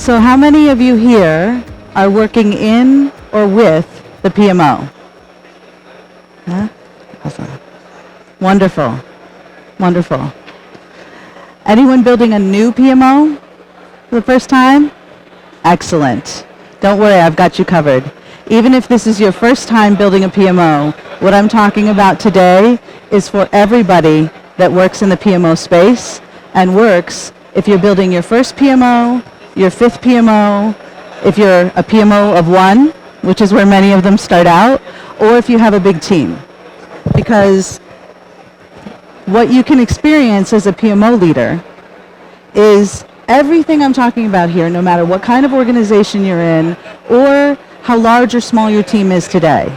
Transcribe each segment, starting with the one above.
So how many of you here are working in or with the PMO? Huh? Awesome. Wonderful. Wonderful. Anyone building a new PMO for the first time? Excellent. Don't worry, I've got you covered. Even if this is your first time building a PMO, what I'm talking about today is for everybody that works in the PMO space and works if you're building your first PMO, your fifth PMO, if you're a PMO of one, which is where many of them start out, or if you have a big team. Because what you can experience as a PMO leader is everything I'm talking about here, no matter what kind of organization you're in or how large or small your team is today.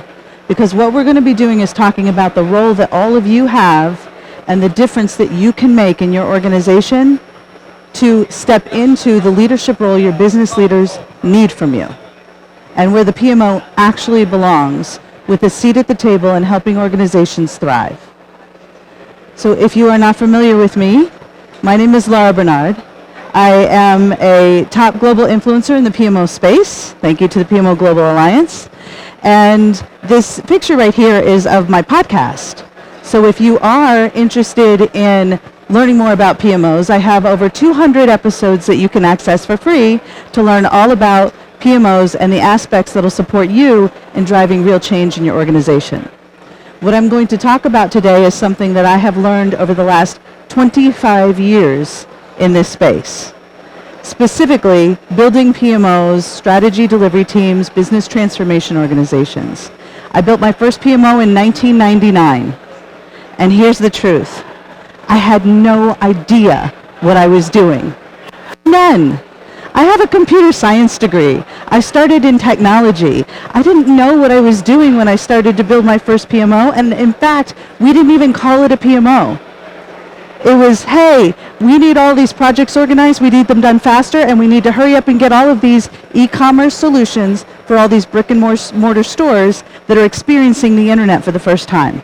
Because what we're going to be doing is talking about the role that all of you have and the difference that you can make in your organization to step into the leadership role your business leaders need from you, and where the PMO actually belongs, with a seat at the table and helping organizations thrive. So if you are not familiar with me, my name is Barnard. I am a top global influencer in the PMO space. Thank you to the PMO Global Alliance. And this picture right here is of my podcast. So if you are interested in learning more about PMOs, I have over 200 episodes that you can access for free to learn all about PMOs and the aspects that will support you in driving real change in your organization. What I'm going to talk about today is something that I have learned over the last 25 years in this space. Specifically, building PMOs, strategy delivery teams, business transformation organizations. I built my first PMO in 1999. And here's the truth. I had no idea what I was doing. None. I have a computer science degree. I started in technology. I didn't know what I was doing when I started to build my first PMO, and in fact, we didn't even call it a PMO. It was, hey, we need all these projects organized, we need them done faster, and we need to hurry up and get all of these e-commerce solutions for all these brick and mortar stores that are experiencing the internet for the first time.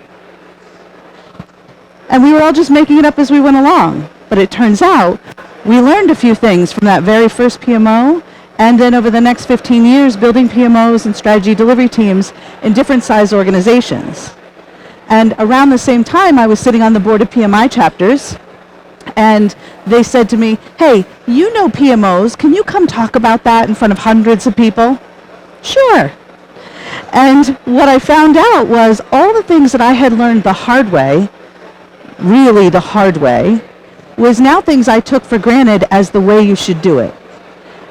And we were all just making it up as we went along. But it turns out we learned a few things from that very first PMO, and then over the next 15 years building PMOs and strategy delivery teams in different size organizations. And around the same time, I was sitting on the board of PMI chapters, and they said to me, hey, you know PMOs, can you come talk about that in front of hundreds of people? Sure. And what I found out was all the things that I had learned the hard way, really the hard way, was now things I took for granted as the way you should do it.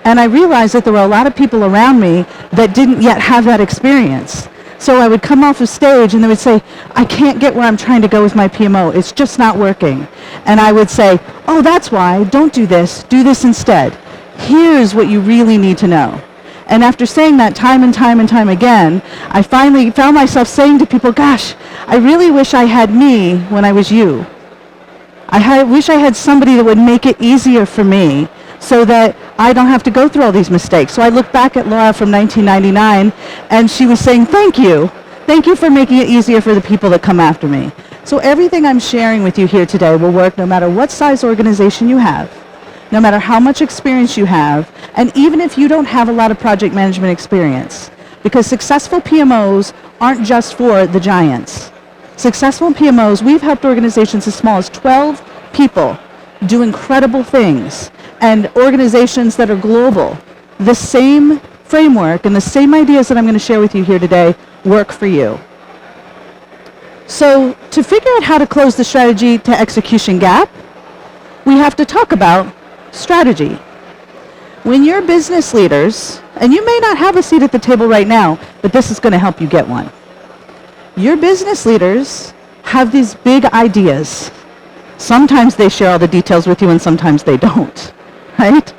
And I realized that there were a lot of people around me that didn't yet have that experience. So I would come off the stage and they would say, I can't get where I'm trying to go with my PMO. It's just not working. And I would say, oh, that's why. Don't do this instead. Here's what you really need to know. And after saying that time and time and time again, I finally found myself saying to people, gosh, I really wish I had me when I was you. I wish I had somebody that would make it easier for me so that I don't have to go through all these mistakes. So I look back at Laura from 1999, and she was saying, thank you for making it easier for the people that come after me. So everything I'm sharing with you here today will work no matter what size organization you have, no matter how much experience you have, and even if you don't have a lot of project management experience. Because successful PMOs aren't just for the giants. Successful PMOs, we've helped organizations as small as 12 people do incredible things, and organizations that are global. The same framework and the same ideas that I'm going to share with you here today work for you. So to figure out how to close the strategy to execution gap, we have to talk about strategy. When you're business leaders, and you may not have a seat at the table right now, but this is going to help you get one. Your business leaders have these big ideas. Sometimes they share all the details with you and sometimes they don't, right?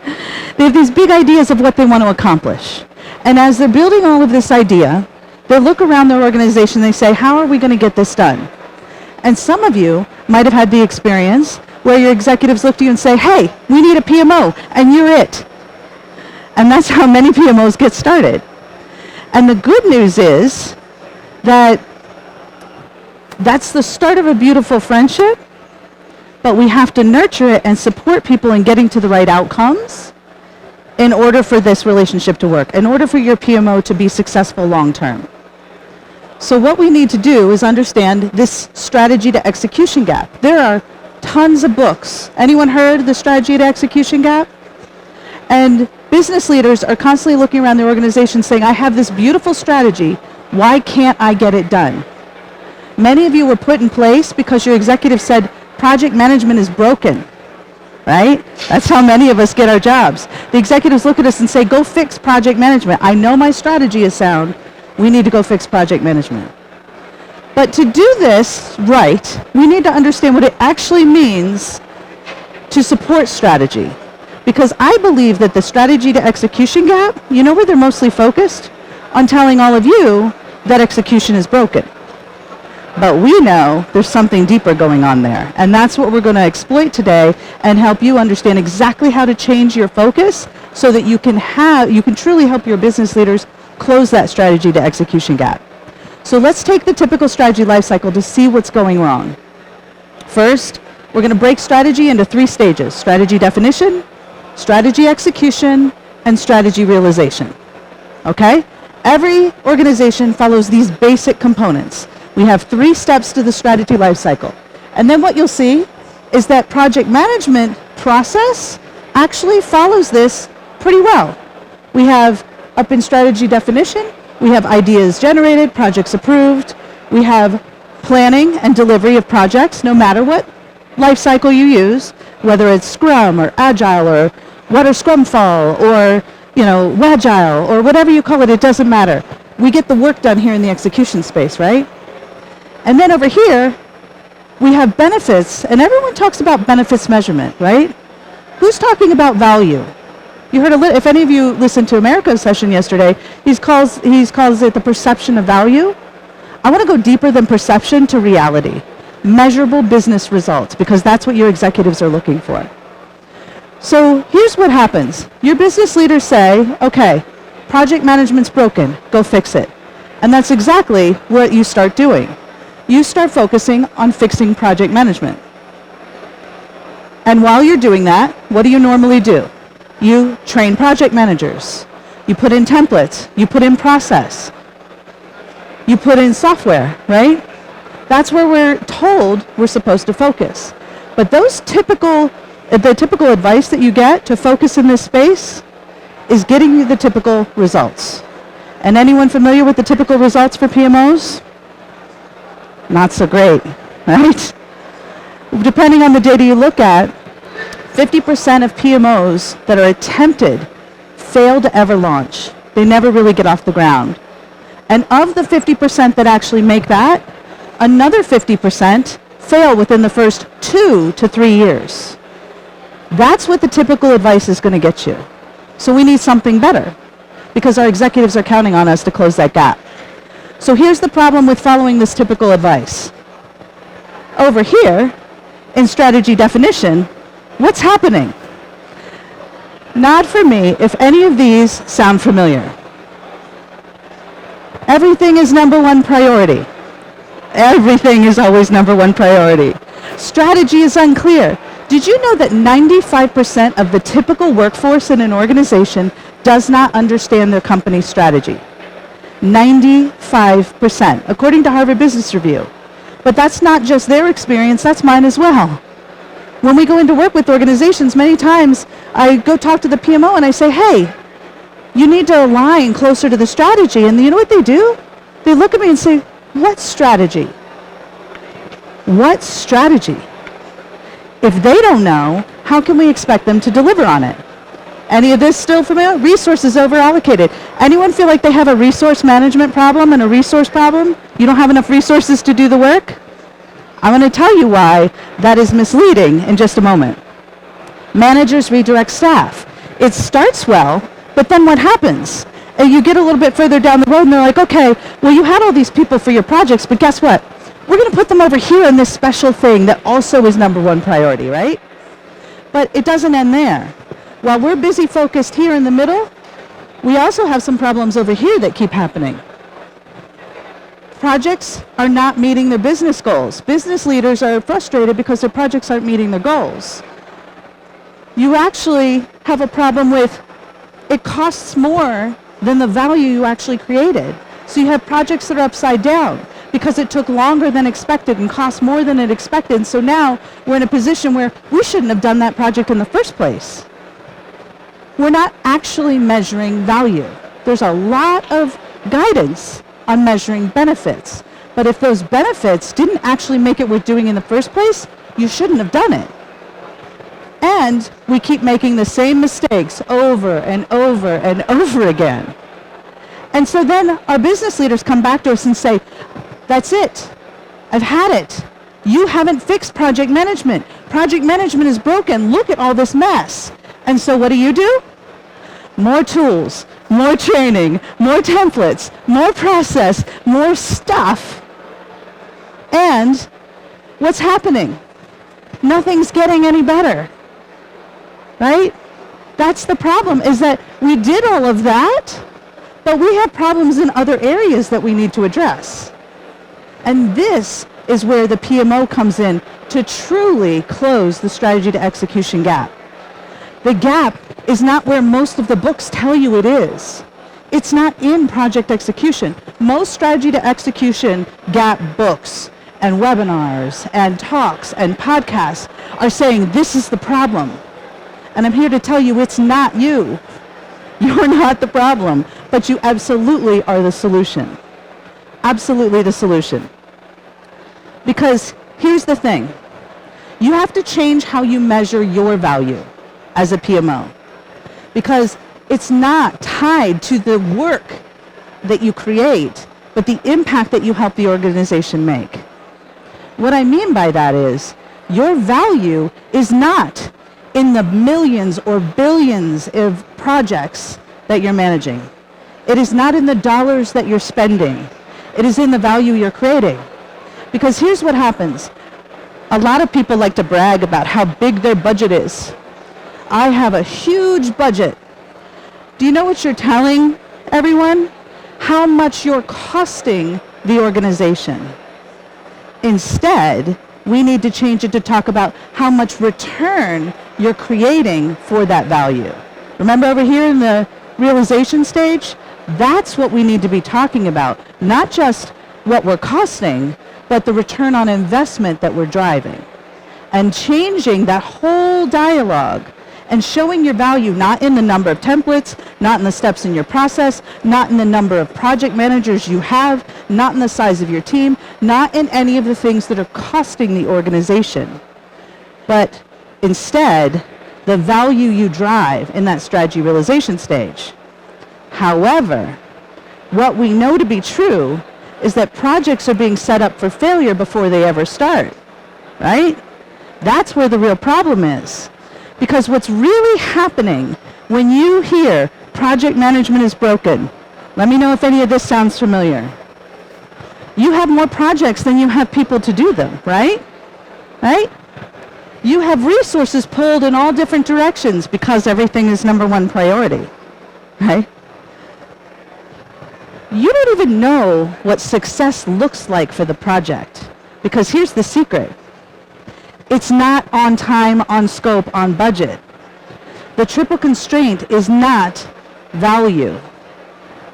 They have these big ideas of what they want to accomplish. And as they're building all of this idea, they look around their organization and they say, how are we going to get this done? And some of you might have had the experience where your executives look to you and say, hey, we need a PMO, and you're it. And that's how many PMOs get started. And the good news is that that's the start of a beautiful friendship, but we have to nurture it and support people in getting to the right outcomes in order for this relationship to work, in order for your PMO to be successful long term. So what we need to do is understand this strategy to execution gap. There are tons of books. Anyone heard the strategy to execution gap? And business leaders are constantly looking around their organization saying, I have this beautiful strategy. Why can't I get it done? Many of you were put in place because your executive said, project management is broken, right? That's how many of us get our jobs. The executives look at us and say, go fix project management. I know my strategy is sound. We need to go fix project management. But to do this right, we need to understand what it actually means to support strategy. Because I believe that the strategy to execution gap, you know where they're mostly focused? On telling all of you that execution is broken. But we know there's something deeper going on there. And that's what we're going to exploit today and help you understand exactly how to change your focus so that you can truly help your business leaders close that strategy to execution gap. So let's take the typical strategy lifecycle to see what's going wrong. First, we're going to break strategy into 3 stages: strategy definition, strategy execution, and strategy realization. Okay? Every organization follows these basic components. We have 3 steps to the strategy lifecycle. And then what you'll see is that project management process actually follows this pretty well. We have up in strategy definition, we have ideas generated, projects approved. We have planning and delivery of projects, no matter what life cycle you use, whether it's Scrum or Agile or Water Scrum Fall or Wagile or whatever you call it, it doesn't matter. We get the work done here in the execution space, right? And then over here, we have benefits, and everyone talks about benefits measurement, right? Who's talking about value? You heard if any of you listened to America's session yesterday, he calls it the perception of value. I want to go deeper than perception to reality. Measurable business results, because that's what your executives are looking for. So here's what happens. Your business leaders say, okay, project management's broken, go fix it. And that's exactly what you start doing. You start focusing on fixing project management. And while you're doing that, what do you normally do? You train project managers. You put in templates. You put in process. You put in software, right? That's where we're told we're supposed to focus. But the typical advice that you get to focus in this space is getting you the typical results. And anyone familiar with the typical results for PMOs? Not so great, right? Depending on the data you look at, 50% of PMOs that are attempted fail to ever launch. They never really get off the ground. And of the 50% that actually make that, another 50% fail within the first 2 to 3 years. That's what the typical advice is going to get you. So we need something better because our executives are counting on us to close that gap. So here's the problem with following this typical advice. Over here, in strategy definition, what's happening? Nod for me if any of these sound familiar. Everything is number 1 priority. Everything is always number 1 priority. Strategy is unclear. Did you know that 95% of the typical workforce in an organization does not understand their company's strategy? 95%, according to Harvard Business Review. But that's not just their experience, that's mine as well. When we go into work with organizations, many times I go talk to the PMO and I say, hey, you need to align closer to the strategy. And you know what they do? They look at me and say, what strategy? What strategy? If they don't know, how can we expect them to deliver on it? Any of this still familiar? Resources overallocated. Anyone feel like they have a resource management problem and a resource problem? You don't have enough resources to do the work? I'm going to tell you why that is misleading in just a moment. Managers redirect staff. It starts well, but then what happens? You get a little bit further down the road and they're like, okay, well you had all these people for your projects, but guess what? We're going to put them over here in this special thing that also is number 1 priority, right? But it doesn't end there. While we're busy focused here in the middle, we also have some problems over here that keep happening. Projects are not meeting their business goals. Business leaders are frustrated because their projects aren't meeting their goals. You actually have a problem with it costs more than the value you actually created. So you have projects that are upside down because it took longer than expected and cost more than it expected. So now we're in a position where we shouldn't have done that project in the first place. We're not actually measuring value. There's a lot of guidance on measuring benefits. But if those benefits didn't actually make it worth doing in the first place, you shouldn't have done it. And we keep making the same mistakes over and over and over again. And so then our business leaders come back to us and say, that's it. I've had it. You haven't fixed project management. Project management is broken. Look at all this mess. And so what do? More tools, more training, more templates, more process, more stuff. And what's happening? Nothing's getting any better. Right? That's the problem, is that we did all of that, but we have problems in other areas that we need to address. And this is where the PMO comes in to truly close the strategy to execution gap. The gap is not where most of the books tell you it is. It's not in project execution. Most strategy to execution gap books and webinars and talks and podcasts are saying this is the problem. And I'm here to tell you it's not you. You're not the problem, but you absolutely are the solution. Absolutely the solution. Because here's the thing. You have to change how you measure your value as a PMO. Because it's not tied to the work that you create, but the impact that you help the organization make. What I mean by that is your value is not in the millions or billions of projects that you're managing. It is not in the dollars that you're spending. It is in the value you're creating. Because here's what happens. A lot of people like to brag about how big their budget is. I have a huge budget. Do you know what you're telling everyone? How much you're costing the organization. Instead, we need to change it to talk about how much return you're creating for that value. Remember over here in the realization stage? That's what we need to be talking about. Not just what we're costing, but the return on investment that we're driving. And changing that whole dialogue and showing your value not in the number of templates, not in the steps in your process, not in the number of project managers you have, not in the size of your team, not in any of the things that are costing the organization, but instead the value you drive in that strategy realization stage. However, what we know to be true is that projects are being set up for failure before they ever start, right? That's where the real problem is. Because what's really happening when you hear project management is broken, let me know if any of this sounds familiar. You have more projects than you have people to do them, right? Right? You have resources pulled in all different directions because everything is number one priority, right? You don't even know what success looks like for the project, because here's the secret. It's not on time, on scope, on budget. The triple constraint is not value.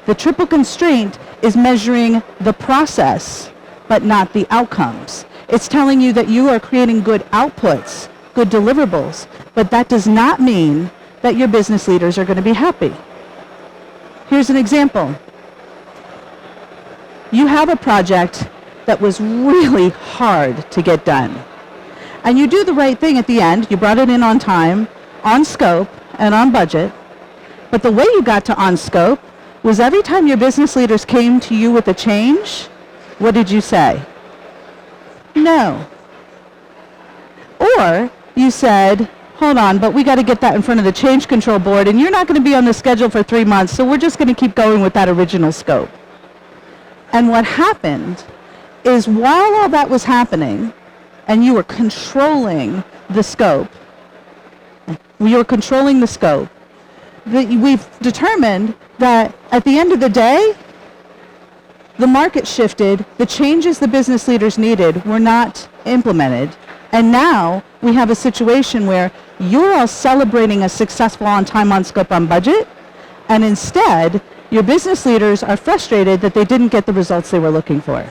The triple constraint is measuring the process, but not the outcomes. It's telling you that you are creating good outputs, good deliverables, but that does not mean that your business leaders are going to be happy. Here's an example. You have a project that was really hard to get done. And you do the right thing at the end. You brought it in on time, on scope, and on budget. But the way you got to on scope was every time your business leaders came to you with a change, what did you say? No. Or you said, hold on, but we got to get that in front of the change control board, and you're not going to be on the schedule for 3 months, so we're just going to keep going with that original scope. And what happened is while all that was happening, and you were controlling the scope, we've determined that at the end of the day, the market shifted, the changes the business leaders needed were not implemented, and now we have a situation where you're all celebrating a successful on time, on scope, on budget, And instead, your business leaders are frustrated that they didn't get the results they were looking for,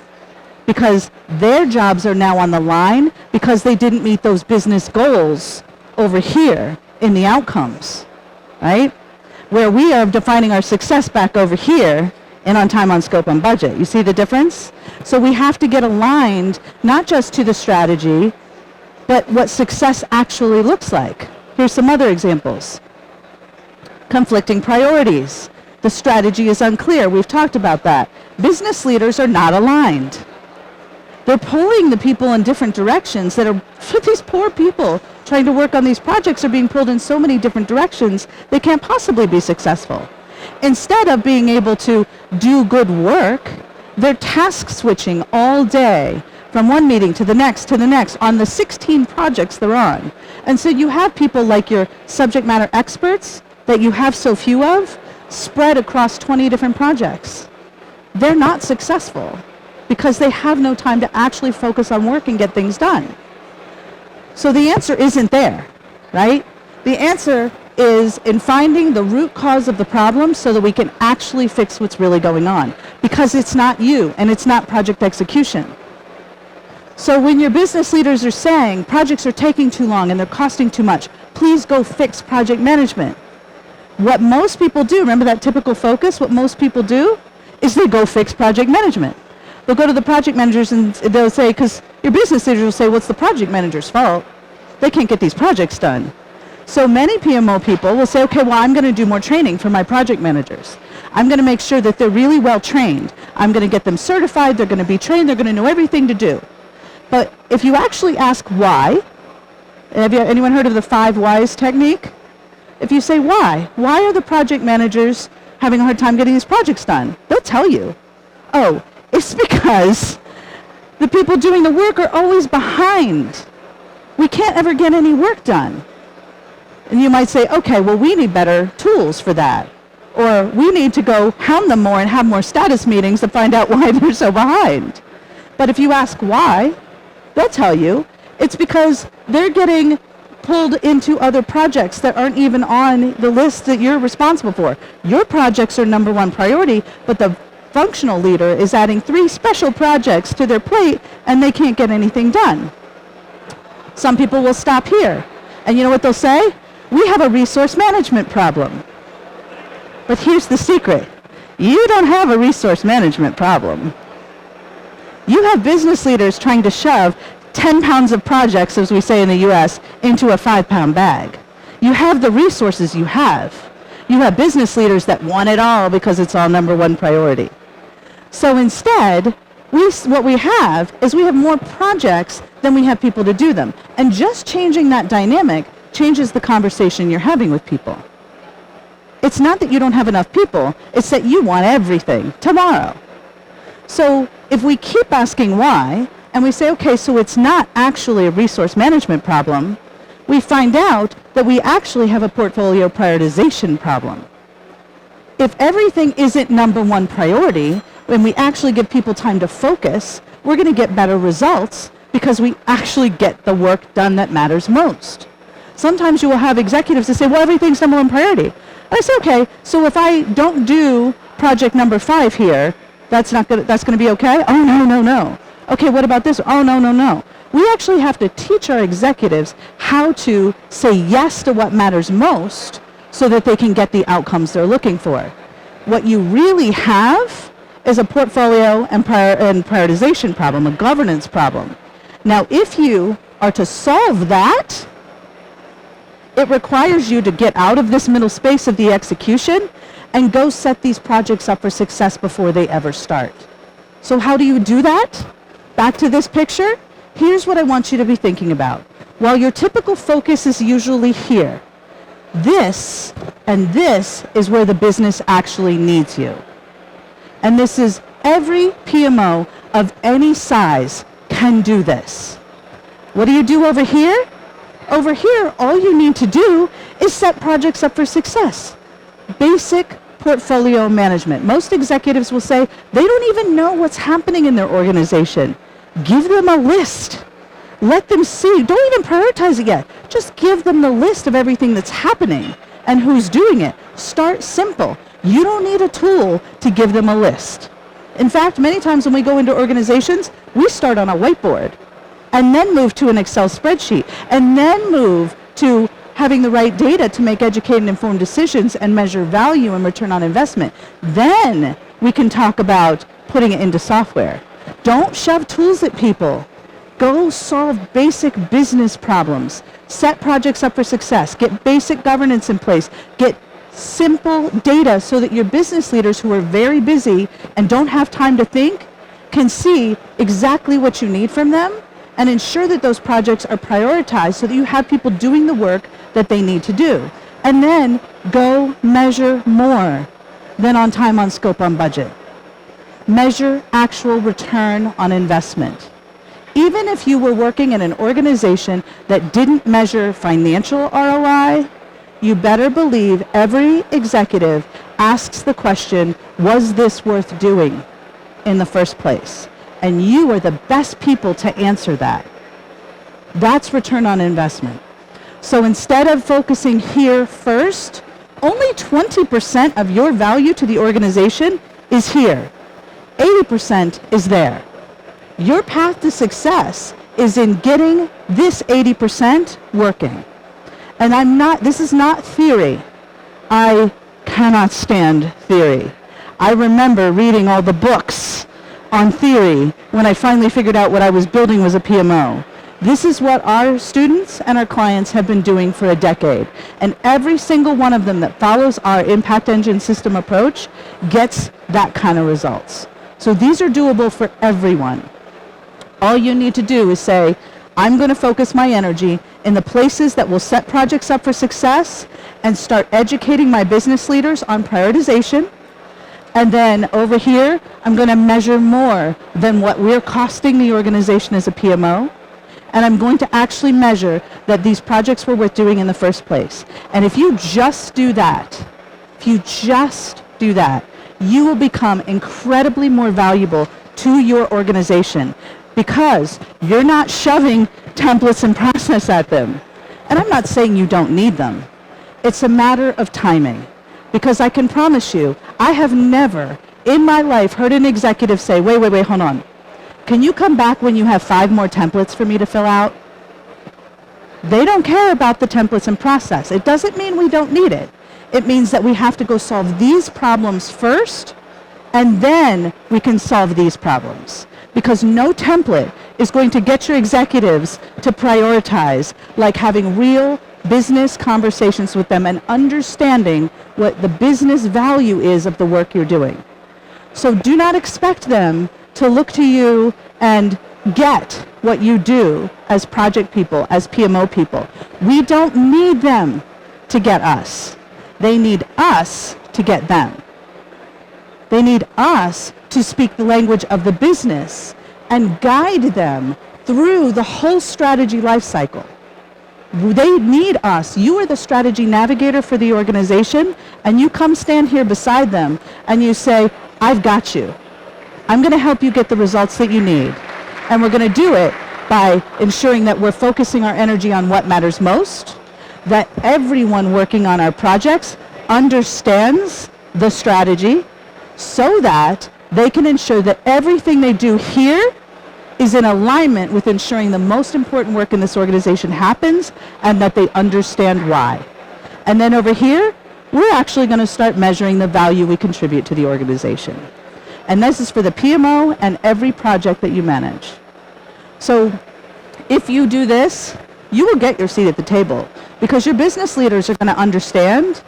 because their jobs are now on the line because they didn't meet those business goals over here in the outcomes, right? Where we are defining our success back over here and on time, on scope, on budget. You see the difference? So we have to get aligned not just to the strategy, but what success actually looks like. Here's some other examples. Conflicting priorities. The strategy is unclear. We've talked about that. Business leaders are not aligned. They're pulling the people in different directions that are, for these poor people trying to work on these projects are being pulled in so many different directions, they can't possibly be successful. Instead of being able to do good work, they're task switching all day from one meeting to the next on the 16 projects they're on. And so you have people like your subject matter experts that you have so few of spread across 20 different projects. They're not successful because they have no time to actually focus on work and get things done. So the answer isn't there, right? The answer is in finding the root cause of the problem so that we can actually fix what's really going on, because it's not you and it's not project execution. So when your business leaders are saying projects are taking too long and they're costing too much, please go fix project management. What most people do, remember that typical focus, what most people do is they go fix project management. They'll go to the project managers and they'll say, because your business leaders will say, what's the project manager's fault? They can't get these projects done. So many PMO people will say, okay, well, I'm going to do more training for my project managers. I'm going to make sure that they're really well trained. I'm going to get them certified. They're going to be trained. They're going to know everything to do. But if you actually ask why, have anyone heard of the 5 whys technique? If you say why are the project managers having a hard time getting these projects done? They'll tell you. Oh, it's because the people doing the work are always behind. We can't ever get any work done. And you might say, okay, well, we need better tools for that. Or we need to go hound them more and have more status meetings to find out why they're so behind. But if you ask why, they'll tell you it's because they're getting pulled into other projects that aren't even on the list that you're responsible for. Your projects are number 1 priority, but the functional leader is adding 3 special projects to their plate and they can't get anything done. Some people will stop here. And you know what they'll say? We have a resource management problem. But here's the secret. You don't have a resource management problem. You have business leaders trying to shove 10 pounds of projects, as we say in the US, into a 5-pound bag. You have the resources you have. You have business leaders that want it all because it's all number 1 priority. So instead, what we have is we have more projects than we have people to do them. And just changing that dynamic changes the conversation you're having with people. It's not that you don't have enough people, it's that you want everything tomorrow. So if we keep asking why, and we say, okay, so it's not actually a resource management problem, we find out that we actually have a portfolio prioritization problem. If everything isn't number 1 priority, when we actually give people time to focus, we're going to get better results because we actually get the work done that matters most. Sometimes you will have executives that say, well, everything's number 1 priority. And I say, okay, so if I don't do project number 5 here, that's going to be okay? Oh, no. Okay, what about this? Oh, no. We actually have to teach our executives how to say yes to what matters most so that they can get the outcomes they're looking for. What you really have is a portfolio and prioritization problem, a governance problem. Now, if you are to solve that, it requires you to get out of this middle space of the execution and go set these projects up for success before they ever start. So how do you do that? Back to this picture. Here's what I want you to be thinking about. While your typical focus is usually here, this and this is where the business actually needs you. And this is every PMO of any size can do this. What do you do over here? Over here, all you need to do is set projects up for success. Basic portfolio management. Most executives will say they don't even know what's happening in their organization. Give them a list. Let them see. Don't even prioritize it yet. Just give them the list of everything that's happening and who's doing it. Start simple. You don't need a tool to give them a list. In fact, many times when we go into organizations, we start on a whiteboard and then move to an Excel spreadsheet and then move to having the right data to make educated and informed decisions and measure value and return on investment. Then we can talk about putting it into software. Don't shove tools at people. Go solve basic business problems. Set projects up for success. Get basic governance in place. Get simple data so that your business leaders who are very busy and don't have time to think can see exactly what you need from them and ensure that those projects are prioritized so that you have people doing the work that they need to do. And then go measure more than on time, on scope, on budget. Measure actual return on investment. Even if you were working in an organization that didn't measure financial ROI, you better believe every executive asks the question, was this worth doing in the first place? And you are the best people to answer that. That's return on investment. So instead of focusing here first, only 20% of your value to the organization is here. 80% is there. Your path to success is in getting this 80% working. And this is not theory. I cannot stand theory. I remember reading all the books on theory when I finally figured out what I was building was a PMO. This is what our students and our clients have been doing for a decade. And every single one of them that follows our impact engine system approach gets that kind of results. So these are doable for everyone. All you need to do is say, I'm going to focus my energy in the places that will set projects up for success and start educating my business leaders on prioritization. And then over here, I'm going to measure more than what we're costing the organization as a PMO. And I'm going to actually measure that these projects were worth doing in the first place. And if you just do that, you will become incredibly more valuable to your organization because you're not shoving templates and process at them. And I'm not saying you don't need them. It's a matter of timing. Because I can promise you, I have never in my life heard an executive say, wait, hold on. Can you come back when you have 5 more templates for me to fill out? They don't care about the templates and process. It doesn't mean we don't need it. It means that we have to go solve these problems first, and then we can solve these problems. Because no template is going to get your executives to prioritize like having real business conversations with them and understanding what the business value is of the work you're doing. So do not expect them to look to you and get what you do as project people, as PMO people. We don't need them to get us. They need us to get them. They need us to speak the language of the business and guide them through the whole strategy life cycle. They need us. You are the strategy navigator for the organization, and you come stand here beside them and you say, I've got you. I'm going to help you get the results that you need. And we're going to do it by ensuring that we're focusing our energy on what matters most, that everyone working on our projects understands the strategy so that they can ensure that everything they do here is in alignment with ensuring the most important work in this organization happens and that they understand why. And then over here, we're actually going to start measuring the value we contribute to the organization. And this is for the PMO and every project that you manage. So if you do this, you will get your seat at the table because your business leaders are going to understand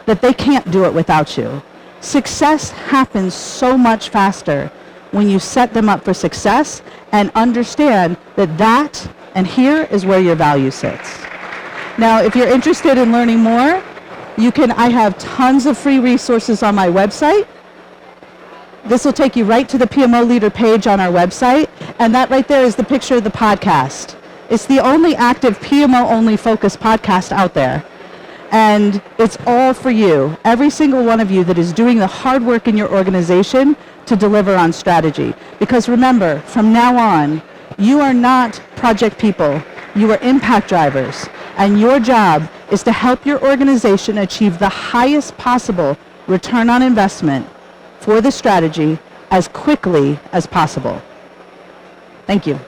that they can't do it without you. Success happens so much faster when you set them up for success and understand that and here is where your value sits. Now, if you're interested in learning more, I have tons of free resources on my website. This will take you right to the PMO Leader page on our website, and that right there is the picture of the podcast. It's the only active PMO-only focused podcast out there, and it's all for you, every single one of you that is doing the hard work in your organization to deliver on strategy. Because remember, from now on, you are not project people, you are impact drivers, and your job is to help your organization achieve the highest possible return on investment for the strategy as quickly as possible. Thank you.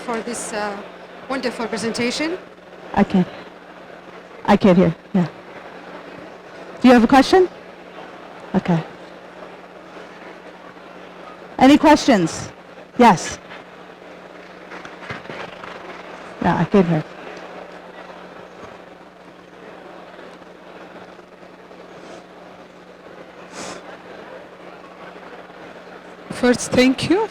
For this wonderful presentation. I can't hear. Yeah. Do you have a question? Okay. Any questions? Yes. Yeah, I can't hear. First, thank you.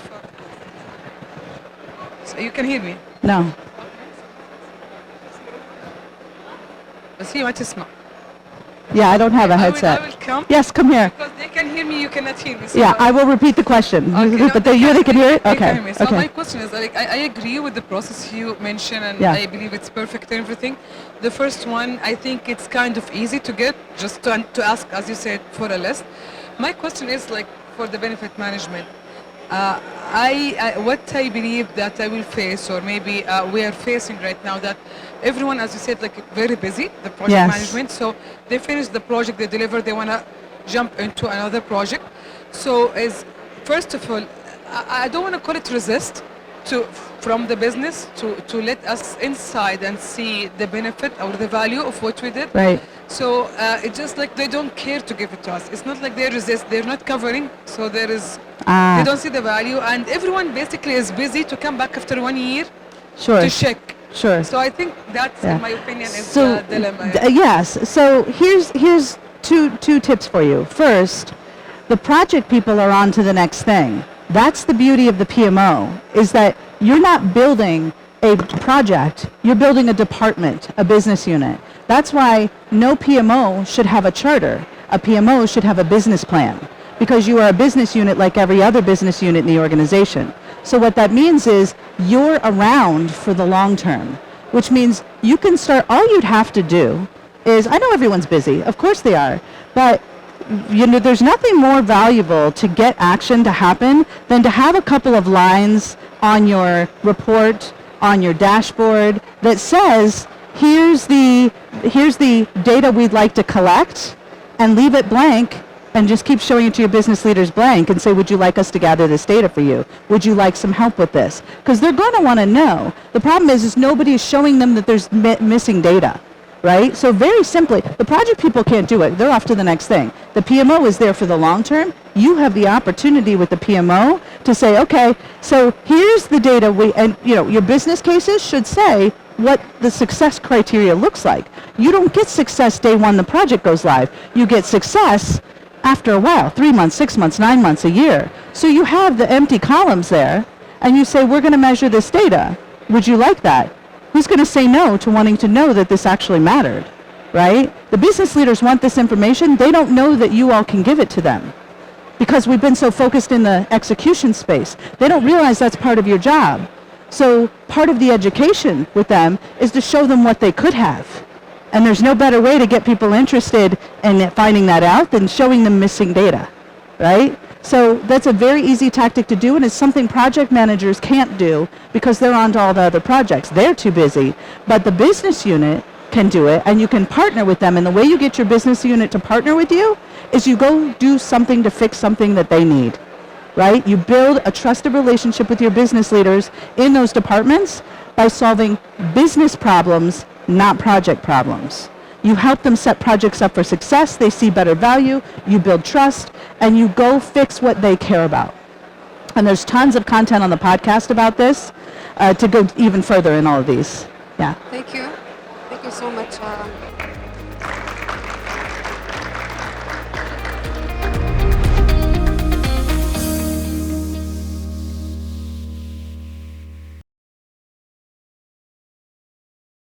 So you can hear me. No. بس هي ما تسمع. Yeah, I don't have a headset. I will come. Yes, come here. Because they can hear me, you cannot hear me. So Yeah, I will repeat the question. Okay, But they can hear it? they Okay. can hear me. So Okay. my question is, like, I agree with the process you mentioned, and Yeah. I believe it's perfect and everything. The first one, I think it's kind of easy to get, just to ask, as you said, for a list. My question is, like, for the benefit management. What I believe that I will face, or maybe we are facing right now, that everyone, as you said, like very busy, the project Yes. management. So they finish the project, they deliver, they want to jump into another project. So first of all, I don't want to call it resist from the business to let us inside and see the benefit or the value of what we did. Right. So it's just like they don't care to give it to us. It's not like they resist, they're not covering, so there is, they don't see the value, and everyone basically is busy to come back after 1 year Sure. to check. Sure. So I think that's, in my opinion, is So, the dilemma. yes. So here's two tips for you. First, the project people are on to the next thing. That's the beauty of the PMO, is that you're not building a project, you're building a department, a business unit. That's why no PMO should have a charter. A PMO should have a business plan, because you are a business unit like every other business unit in the organization. So what that means is you're around for the long term, which means you can start, all you'd have to do is, I know everyone's busy, of course they are, but you know, there's nothing more valuable to get action to happen than to have a couple of lines on your report, on your dashboard that says, here's the data we'd like to collect, and leave it blank, and just keep showing it to your business leaders blank and say, would you like us to gather this data for you? Would you like some help with this? Because they're going to want to know. The problem is nobody is showing them that there's missing data, right? So very simply, the project people can't do it. They're off to the next thing. The PMO is there for the long term. You have the opportunity with the PMO to say, okay, so here's the data and you know, your business cases should say what the success criteria looks like. You don't get success day one the project goes live. You get success after a while, 3 months, 6 months, 9 months, a year. So you have the empty columns there, and you say, we're going to measure this data. Would you like that? Who's going to say no to wanting to know that this actually mattered, right? The business leaders want this information. They don't know that you all can give it to them, because we've been so focused in the execution space. They don't realize that's part of your job. So part of the education with them is to show them what they could have. And there's no better way to get people interested in finding that out than showing them missing data, right? So that's a very easy tactic to do, and it's something project managers can't do because they're on to all the other projects. They're too busy. But the business unit can do it, and you can partner with them. And the way you get your business unit to partner with you is you go do something to fix something that they need, right? You build a trusted relationship with your business leaders in those departments by solving business problems, not project problems. You help them set projects up for success, they see better value, you build trust, and you go fix what they care about. And there's tons of content on the podcast about this to go even further in all of these. Yeah. Thank you. Thank you so much.